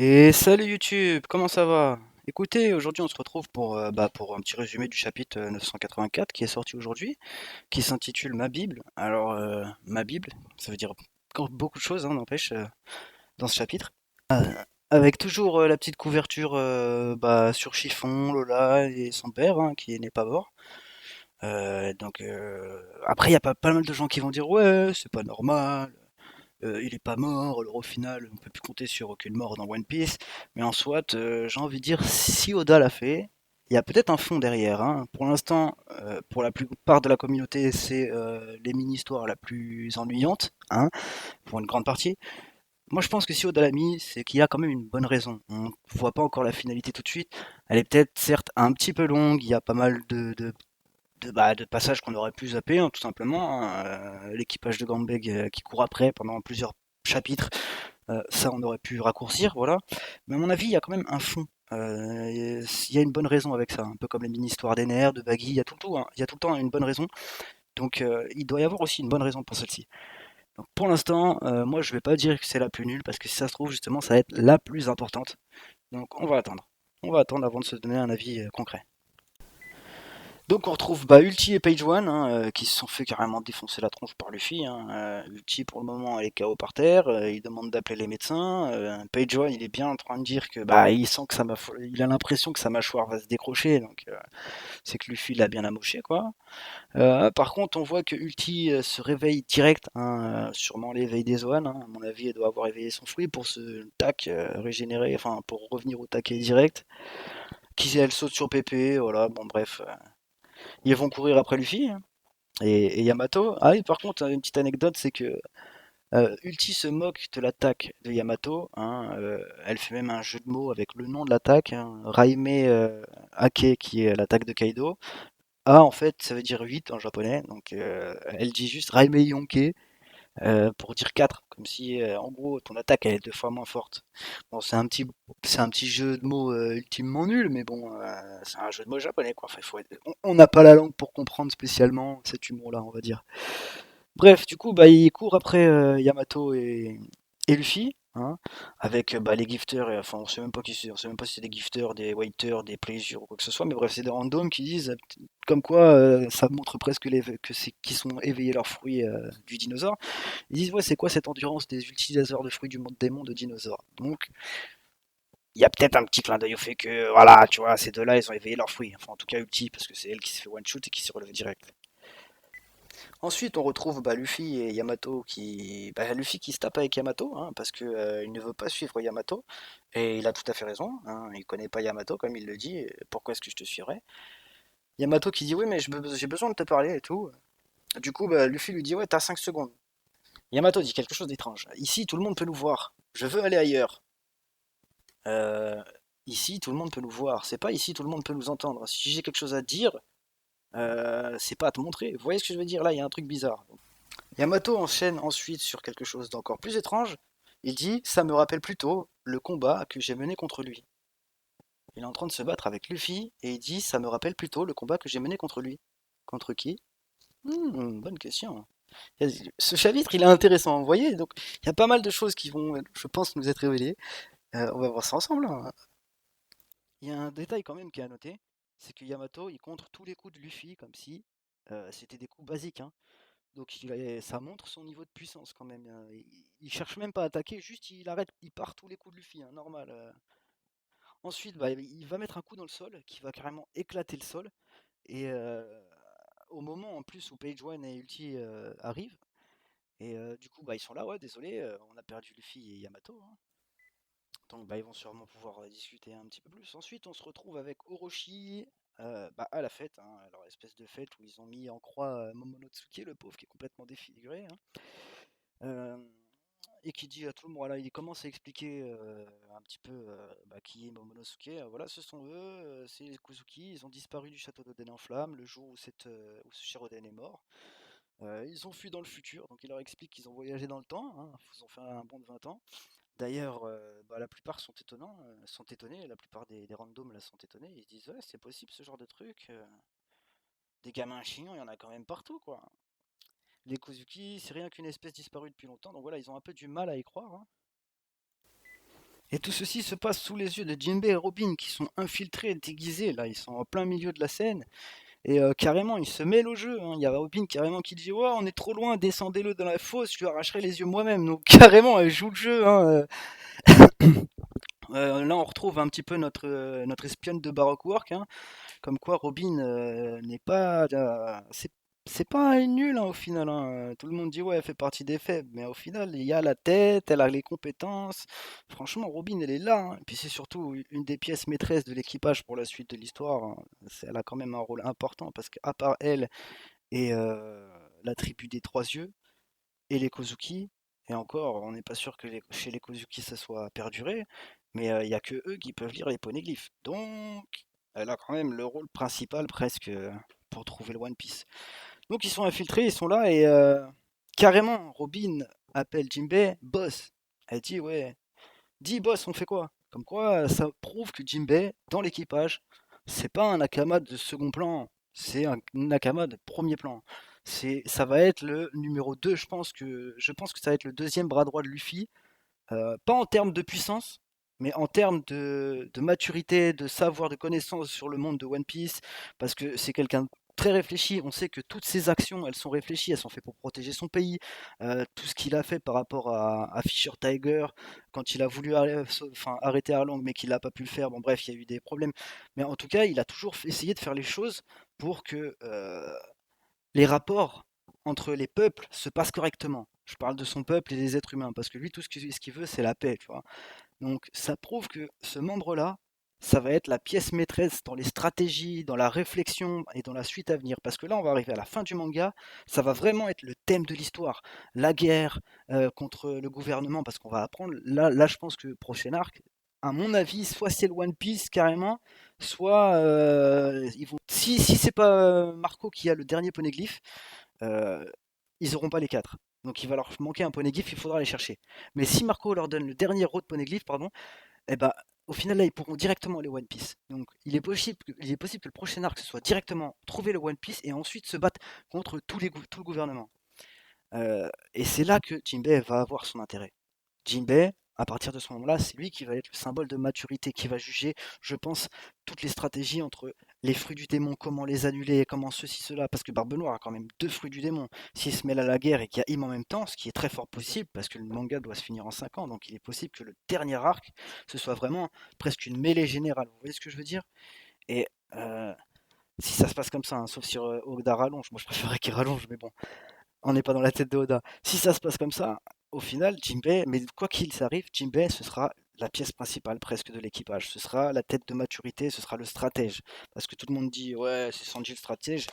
Et salut YouTube, comment ça va? Écoutez, aujourd'hui on se retrouve pour un petit résumé du chapitre 984 qui est sorti aujourd'hui, qui s'intitule Ma Bible. Alors, ma Bible, ça veut dire encore beaucoup de choses, hein, n'empêche, dans ce chapitre. Avec toujours la petite couverture sur chiffon, Lola et son père, hein, qui n'est pas mort. Après, il y a pas mal de gens qui vont dire ouais, c'est pas normal, il est pas mort, alors au final, on peut plus compter sur aucune mort dans One Piece. Mais en soit, j'ai envie de dire, si Oda l'a fait, il y a peut-être un fond derrière, hein. Pour l'instant, pour la plupart de la communauté, c'est les mini-histoires la plus ennuyante, hein, pour une grande partie. Moi, je pense que si Oda l'a mis, c'est qu'il y a quand même une bonne raison. On ne voit pas encore la finalité tout de suite. Elle est peut-être, certes, un petit peu longue. Il y a pas mal de passages qu'on aurait pu zapper, hein, tout simplement, hein. L'équipage de Gambeg qui court après pendant plusieurs chapitres, ça on aurait pu raccourcir, voilà. Mais à mon avis, il y a quand même un fond. Il y a une bonne raison avec ça, un peu comme les mini-histoires d'Ener, de Baggy, il y a tout le temps, hein, il y a tout le temps une bonne raison. Donc il doit y avoir aussi une bonne raison pour celle-ci. Donc pour l'instant, moi je vais pas dire que c'est la plus nulle, parce que si ça se trouve, justement, ça va être la plus importante. Donc on va attendre. On va attendre avant de se donner un avis concret. Donc on retrouve Ulti et Page One, hein, qui se sont fait carrément défoncer la tronche par Luffy, hein. Ulti pour le moment elle est KO par terre, il demande d'appeler les médecins. Page One il est bien en train de dire que il sent que il a l'impression que sa mâchoire va se décrocher, donc c'est que Luffy l'a bien amoché quoi. Par contre on voit que Ulti se réveille direct, hein, sûrement l'éveil des Zoan, hein. À mon avis elle doit avoir éveillé son fruit pour se tac régénérer, enfin pour revenir au taquet direct. Qui elle saute sur Pépé, voilà bon bref. Ils vont courir après Luffy, hein, et Yamato. Ah oui, par contre, une petite anecdote, c'est que Ulti se moque de l'attaque de Yamato, hein, elle fait même un jeu de mots avec le nom de l'attaque, hein, Raime Ake, qui est l'attaque de Kaido. A, en fait, ça veut dire 8 en japonais, donc elle dit juste Raime Yonke, pour dire 4, comme si en gros ton attaque elle est deux fois moins forte. Bon, c'est un petit jeu de mots ultimement nul, mais bon, c'est un jeu de mots japonais quoi. Enfin, on n'a pas la langue pour comprendre spécialement cet humour-là, on va dire. Bref, du coup, il court après Yamato et Luffy, hein, avec les gifters. Et, enfin, on sait même pas qui c'est, on sait même pas si c'est des gifters, des waiters, des pleasure ou quoi que ce soit. Mais bref, c'est des randoms qui disent comme quoi ça montre presque que c'est qui sont éveillés leurs fruits du dinosaure. Ils disent ouais, c'est quoi cette endurance des utilisateurs de fruits du monde démon de dinosaures. Donc, il y a peut-être un petit clin d'œil au fait que voilà, tu vois, ces deux-là, ils ont éveillé leurs fruits. Enfin, en tout cas, Ulti, parce que c'est elle qui se fait one shoot et qui s'est relevée direct. Ensuite, on retrouve Luffy et Yamato Luffy qui se tape avec Yamato, hein, parce que il ne veut pas suivre Yamato, et il a tout à fait raison, hein, il connaît pas Yamato comme il le dit. Pourquoi est-ce que je te suivrais? Yamato qui dit oui mais j'ai besoin de te parler et tout. Du coup, Luffy lui dit ouais t'as 5 secondes. Yamato dit quelque chose d'étrange. Ici tout le monde peut nous voir. Je veux aller ailleurs. Euh, Ici tout le monde peut nous voir. C'est pas ici tout le monde peut nous entendre. Si j'ai quelque chose à te dire, c'est pas à te montrer. Vous voyez ce que je veux dire là? Il y a un truc bizarre. Yamato enchaîne ensuite sur quelque chose d'encore plus étrange. Il dit ça me rappelle plutôt le combat que j'ai mené contre lui. Il est en train de se battre avec Luffy et il dit ça me rappelle plutôt le combat que j'ai mené contre lui. Contre qui? Bonne question. Ce chapitre, il est intéressant, vous voyez, donc il y a pas mal de choses qui vont, je pense, nous être révélées. On va voir ça ensemble, hein. Il y a un détail quand même qui est à noter, c'est que Yamato, il contre tous les coups de Luffy comme si c'était des coups basiques, hein. Donc ça montre son niveau de puissance quand même, hein. Il cherche même pas à attaquer, juste il arrête, il part tous les coups de Luffy, hein, normal. Ensuite, il va mettre un coup dans le sol qui va carrément éclater le sol. Et au moment en plus où Page One et Ulti arrivent, et du coup ils sont là, ouais désolé, on a perdu Luffy et Yamato, hein. Donc ils vont sûrement pouvoir discuter un petit peu plus. Ensuite on se retrouve avec Orochi à la fête, hein, leur espèce de fête où ils ont mis en croix Momonosuke, le pauvre qui est complètement défiguré, hein. Euh, et qui dit à tout le monde, voilà, il commence à expliquer un petit peu qui est Momonosuke. Voilà, ce sont eux, c'est les Kuzuki, ils ont disparu du château d'Oden en flammes le jour où ce cher Oden est mort. Ils ont fui dans le futur, donc il leur explique qu'ils ont voyagé dans le temps, hein, ils ont fait un bond de 20 ans. D'ailleurs, la plupart sont étonnés, la plupart des randoms là sont étonnés, ils se disent ouais c'est possible ce genre de truc, des gamins chiants il y en a quand même partout quoi. Les Kuzuki c'est rien qu'une espèce disparue depuis longtemps, donc voilà ils ont un peu du mal à y croire, hein. Et tout ceci se passe sous les yeux de Jinbei et Robin qui sont infiltrés, déguisés, là ils sont en plein milieu de la scène. Et carrément, ils se mêlent au jeu, hein. Il y a Robin carrément qui dit: «Ouais, on est trop loin, descendez-le dans la fosse, je lui arracherai les yeux moi-même». Donc carrément, elle joue le jeu, hein. Là, on retrouve un petit peu notre espionne de Baroque Work, hein. Comme quoi Robin n'est pas. C'est pas une nulle, hein, au final, hein. Tout le monde dit ouais, elle fait partie des faibles, mais au final, il y a la tête, elle a les compétences. Franchement, Robin, elle est là, hein. Et puis c'est surtout une des pièces maîtresses de l'équipage pour la suite de l'histoire, hein. Elle a quand même un rôle important parce qu'à part elle et la tribu des Trois Yeux et les Kozuki, et encore, on n'est pas sûr que chez les Kozuki ça soit perduré, mais il n'y a que eux qui peuvent lire les poneglyphes. Donc, elle a quand même le rôle principal presque pour trouver le One Piece. Donc ils sont infiltrés, ils sont là et carrément, Robin appelle Jinbei boss. Elle dit ouais, dis boss, on fait quoi? Comme quoi, ça prouve que Jinbei, dans l'équipage, c'est pas un Nakama de second plan, c'est un Nakama de premier plan. Ça va être le numéro 2, je pense que ça va être le deuxième bras droit de Luffy, pas en termes de puissance, mais en termes de maturité, de savoir, de connaissance sur le monde de One Piece, parce que c'est quelqu'un de très réfléchi. On sait que toutes ses actions, elles sont réfléchies, elles sont faites pour protéger son pays. Tout ce qu'il a fait par rapport à Fisher Tiger, quand il a voulu arrêter Arlong, mais qu'il n'a pas pu le faire. Bon, bref, il y a eu des problèmes. Mais en tout cas, il a toujours essayé de faire les choses pour que les rapports entre les peuples se passent correctement. Je parle de son peuple et des êtres humains, parce que lui, tout ce qu'il veut, c'est la paix, tu vois. Donc ça prouve que ce membre-là, ça va être la pièce maîtresse dans les stratégies, dans la réflexion et dans la suite à venir. Parce que là, on va arriver à la fin du manga, ça va vraiment être le thème de l'histoire. La guerre contre le gouvernement, parce qu'on va apprendre, là je pense que prochain arc, à mon avis, soit c'est le One Piece carrément, soit ils vont. Si c'est pas Marco qui a le dernier poneglyphe, euh, ils auront pas les quatre. Donc il va leur manquer un poneglyph, il faudra les chercher. Mais si Marco leur donne le dernier road poneglyph, pardon, eh ben, au final là ils pourront directement aller One Piece. Donc il est possible que le prochain arc ce soit directement trouver le One Piece et ensuite se battre contre tout le gouvernement. Et c'est là que Jinbei va avoir son intérêt. Jinbei, à partir de ce moment-là, c'est lui qui va être le symbole de maturité, qui va juger, je pense, toutes les stratégies entre les fruits du démon, comment les annuler, comment ceci, cela, parce que Barbe Noire a quand même deux fruits du démon. S'il se mêle à la guerre et qu'il y a Im en même temps, ce qui est très fort possible, parce que le manga doit se finir en 5 ans, donc il est possible que le dernier arc, ce soit vraiment presque une mêlée générale. Vous voyez ce que je veux dire? Et si ça se passe comme ça, hein, sauf si Oda rallonge, moi je préférerais qu'il rallonge, mais bon, on n'est pas dans la tête de Oda. Si ça se passe comme ça, au final, Jinbei, mais quoi qu'il s'arrive, Jinbei, ce sera la pièce principale presque de l'équipage. Ce sera la tête de maturité, ce sera le stratège. Parce que tout le monde dit, ouais, c'est Sanji le stratège.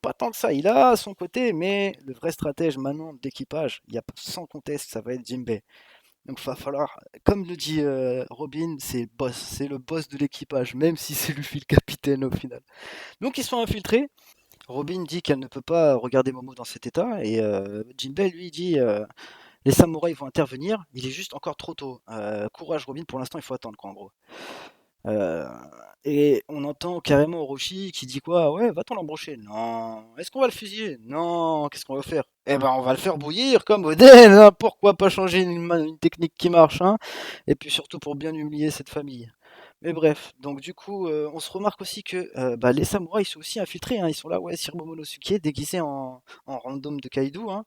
Pas tant que ça, il a son côté, mais le vrai stratège maintenant d'équipage, il y a sans conteste, ça va être Jinbei. Donc il va falloir, comme le dit Robin, c'est le boss de l'équipage, même si c'est Luffy le capitaine au final. Donc ils sont infiltrés, Robin dit qu'elle ne peut pas regarder Momo dans cet état et Jinbei lui dit les samouraïs vont intervenir, il est juste encore trop tôt. Courage Robin, pour l'instant il faut attendre quoi en gros. Euh, et on entend carrément Orochi qui dit quoi? Ouais, va-t-on l'embrocher? Non. Est-ce qu'on va le fusiller? Non. Qu'est-ce qu'on va faire? Eh ben on va le faire bouillir comme Oden, hein. Pourquoi pas changer une technique qui marche, hein? Et puis surtout pour bien humilier cette famille. Mais bref, donc du coup, on se remarque aussi que bah, les samouraïs sont aussi infiltrés, hein. Ils sont là, ouais, Sir Momonosuke, déguisés en random de Kaido, hein.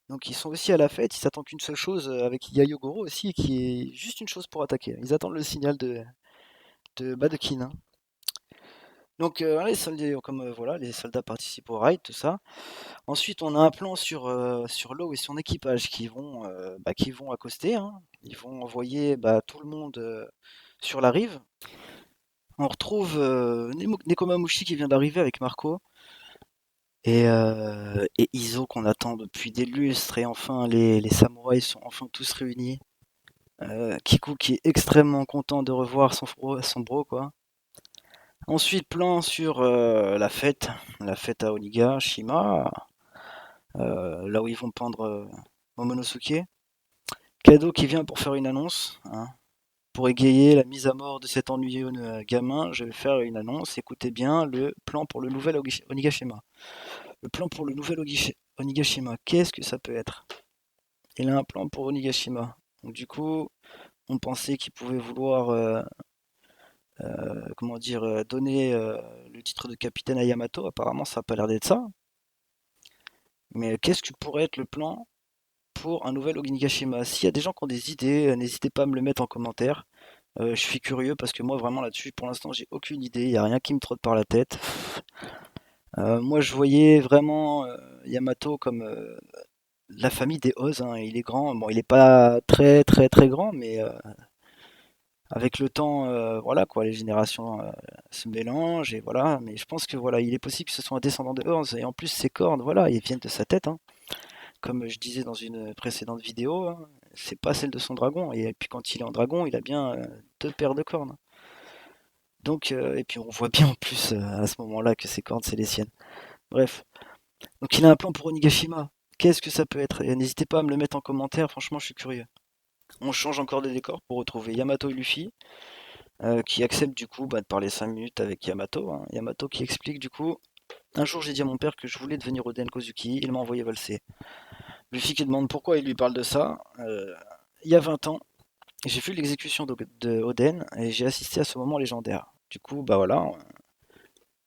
Donc ils sont aussi à la fête, ils s'attendent qu'une seule chose, avec Yayogoro aussi, qui est juste une chose pour attaquer. Ils attendent le signal de Kin, hein. Donc les soldats, comme voilà, les soldats participent au raid, tout ça. Ensuite, on a un plan sur Law et son équipage qui vont accoster, hein. Ils vont envoyer tout le monde sur la rive. On retrouve Nekomamushi qui vient d'arriver avec Marco et Izo qu'on attend depuis des lustres et enfin les samouraïs sont enfin tous réunis. Kiku qui est extrêmement content de revoir son bro quoi. Ensuite plan sur la fête à Onigashima, là où ils vont pendre Momonosuke. Kado qui vient pour faire une annonce, hein. Pour égayer la mise à mort de cet ennuyeux gamin, je vais faire une annonce. Écoutez bien le plan pour le nouvel Onigashima. Le plan pour le nouvel Onigashima, qu'est-ce que ça peut être? Il a un plan pour Onigashima. Donc du coup, On pensait qu'il pouvait vouloir, comment dire, donner le titre de capitaine à Yamato. Apparemment, ça n'a pas l'air d'être ça. Mais qu'est-ce que pourrait être le plan pour un nouvel Onigashima? S'il y a des gens qui ont des idées, n'hésitez pas à me le mettre en commentaire. Je suis curieux parce que moi, vraiment là-dessus, pour l'instant, j'ai aucune idée. Il n'y a rien qui me trotte par la tête. Moi, je voyais vraiment Yamato comme la famille des Oz, hein. Il est grand. Bon, il est pas très très très grand, mais avec le temps, voilà quoi, les générations se mélangent et voilà. Mais je pense que voilà, il est possible que ce soit un descendant de Oz et en plus ses cornes, voilà, ils viennent de sa tête, hein. Comme je disais dans une précédente vidéo, hein, c'est pas celle de son dragon. Et puis quand il est en dragon, il a bien deux paires de cornes. Donc, et puis on voit bien en plus à ce moment-là que ses cornes, c'est les siennes. Bref. Donc il a un plan pour Onigashima. Qu'est-ce que ça peut être? Et n'hésitez pas à me le mettre en commentaire, franchement je suis curieux. On change encore de décor pour retrouver Yamato et Luffy, qui acceptent du coup de parler 5 minutes avec Yamato, hein. Yamato qui explique du coup, un jour j'ai dit à mon père que je voulais devenir Oden Kozuki, il m'a envoyé valser. Luffy qui demande pourquoi il lui parle de ça. Il y a 20 ans, j'ai vu l'exécution de Oden et j'ai assisté à ce moment légendaire. Du coup, bah voilà,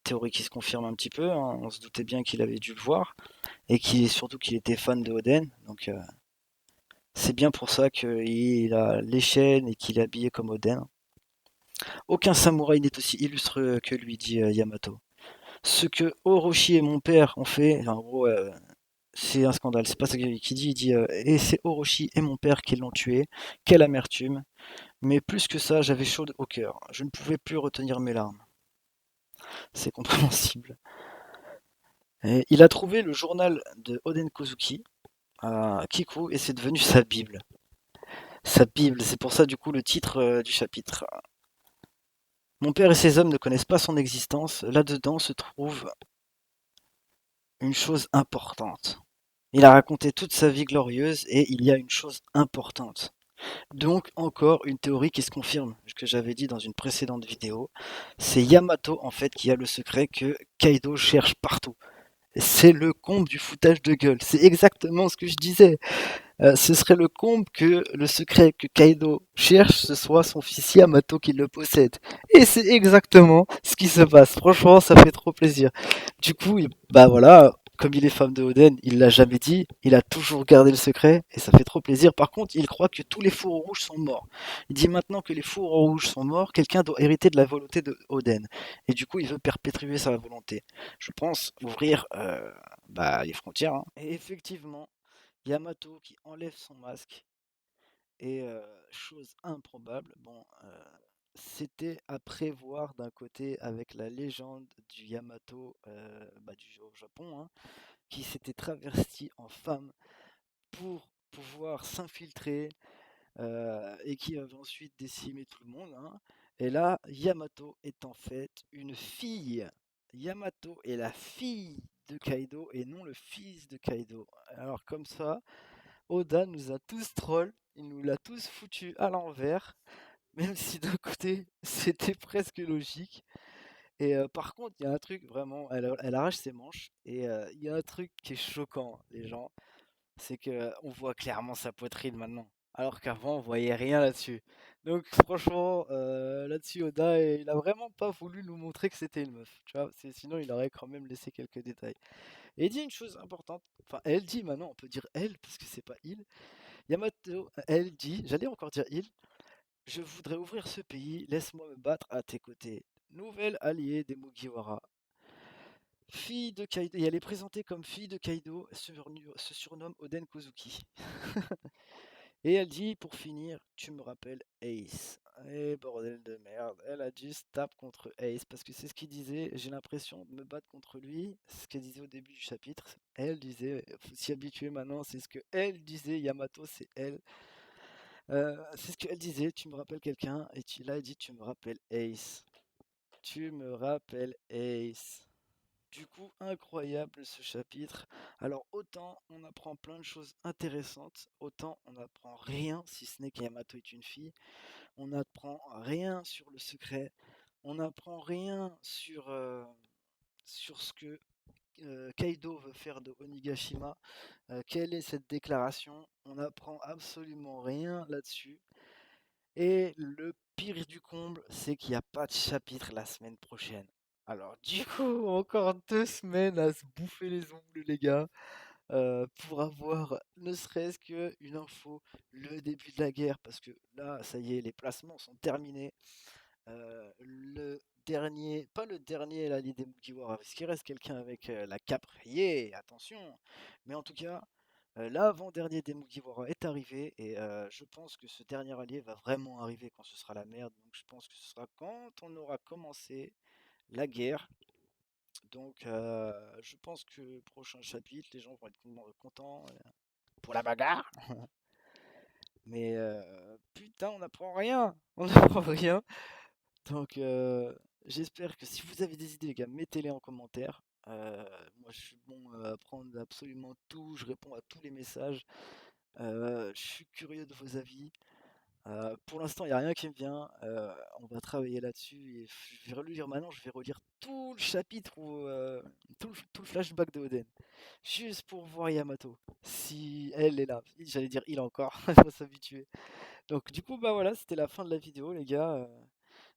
théorie qui se confirme un petit peu, hein. On se doutait bien qu'il avait dû le voir et surtout qu'il était fan de Oden. Donc c'est bien pour ça qu'il a les chaînes et qu'il est habillé comme Oden. Aucun samouraï n'est aussi illustre que lui, dit Yamato. Ce que Orochi et mon père ont fait, enfin, en gros, c'est un scandale. C'est pas ça qu'il dit. Il dit et c'est Orochi et mon père qui l'ont tué. Quelle amertume. Mais plus que ça, j'avais chaud au cœur. Je ne pouvais plus retenir mes larmes. C'est compréhensible. Et il a trouvé le journal de Oden Kozuki à Kiku et c'est devenu sa Bible. Sa Bible, c'est pour ça du coup le titre du chapitre. Mon père et ses hommes ne connaissent pas son existence. Là-dedans se trouve une chose importante. Il a raconté toute sa vie glorieuse et il y a une chose importante. Donc encore une théorie qui se confirme, ce que j'avais dit dans une précédente vidéo. C'est Yamato en fait qui a le secret que Kaido cherche partout. C'est le comble du foutage de gueule. C'est exactement ce que je disais. Ce serait le comble que le secret que Kaido cherche, ce soit son fils Yamato qui le possède. Et c'est exactement ce qui se passe. Franchement, ça fait trop plaisir. Du coup, bah voilà, comme il est fan de Oden, il l'a jamais dit, il a toujours gardé le secret, et ça fait trop plaisir. Par contre, il croit que tous les fours rouges sont morts. Il dit maintenant que les fours rouges sont morts, quelqu'un doit hériter de la volonté de Oden. Et du coup, il veut perpétuer sa volonté. Je pense ouvrir les frontières, hein. Et effectivement, Yamato qui enlève son masque et chose improbable, bon, c'était à prévoir d'un côté avec la légende du Yamato au Japon, hein, qui s'était travesti en femme pour pouvoir s'infiltrer et qui avait ensuite décimé tout le monde, hein. Et là, Yamato est en fait une fille. Yamato est la fille de Kaido et non le fils de Kaido. Alors comme ça, Oda nous a tous troll, il nous l'a tous foutu à l'envers, même si d'un côté c'était presque logique. Et par contre, il y a un truc vraiment, elle arrache ses manches, et il y a un truc qui est choquant, les gens, c'est que on voit clairement sa poitrine maintenant, alors qu'avant on voyait rien là-dessus. Donc franchement, là-dessus Oda, il a vraiment pas voulu nous montrer que c'était une meuf, tu vois, sinon il aurait quand même laissé quelques détails. Et il dit une chose importante, enfin elle dit maintenant, on peut dire elle, parce que c'est pas il. Yamato, elle dit, j'allais encore dire il, je voudrais ouvrir ce pays, laisse-moi me battre à tes côtés. Nouvelle alliée des Mugiwara. Fille de Kaido, et elle est présentée comme fille de Kaido, se surnomme Oden Kozuki. Et elle dit, pour finir, tu me rappelles Ace. Et bordel de merde, elle a dû se taper contre Ace, parce que c'est ce qu'il disait, j'ai l'impression de me battre contre lui, c'est ce qu'elle disait au début du chapitre. Elle disait, faut s'y habituer maintenant, c'est ce que elle disait, Yamato c'est elle. C'est ce qu'elle disait, tu me rappelles quelqu'un, et là elle dit, tu me rappelles Ace. Tu me rappelles Ace. Du coup, incroyable ce chapitre. Alors, autant on apprend plein de choses intéressantes, autant on n'apprend rien, si ce n'est qu'Yamato est une fille. On n'apprend rien sur le secret. On n'apprend rien sur ce que Kaido veut faire de Onigashima. Quelle est cette déclaration? On n'apprend absolument rien là-dessus. Et le pire du comble, c'est qu'il n'y a pas de chapitre la semaine prochaine. Alors du coup, encore 2 semaines à se bouffer les ongles, les gars, pour avoir ne serait-ce qu'une info, le début de la guerre, parce que là, ça y est, les placements sont terminés. Le dernier, pas le dernier, la Ligue des Mugiwara, parce qu'il reste quelqu'un avec la cape rayée, attention. Mais en tout cas, l'avant-dernier des Mugiwara est arrivé, et je pense que ce dernier allié va vraiment arriver quand ce sera la merde. Donc je pense que ce sera quand on aura commencé la guerre. Donc je pense que le prochain chapitre, les gens vont être contents pour la bagarre. Mais putain, on n'apprend rien. On n'apprend rien. Donc, j'espère que si vous avez des idées, les gars, mettez-les en commentaire. Moi, je suis bon à prendre absolument tout. Je réponds à tous les messages. Je suis curieux de vos avis. Pour l'instant, il n'y a rien qui me vient. On va travailler là-dessus. Et je vais relire maintenant. Je vais relire tout le chapitre ou tout le flashback de Oden. Juste pour voir Yamato. Si elle est là. J'allais dire il encore. Il faut s'habituer. Donc du coup bah voilà, c'était la fin de la vidéo les gars.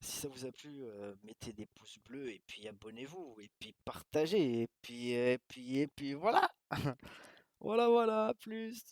Si ça vous a plu, mettez des pouces bleus et puis abonnez-vous et puis partagez et puis voilà. Voilà, à plus.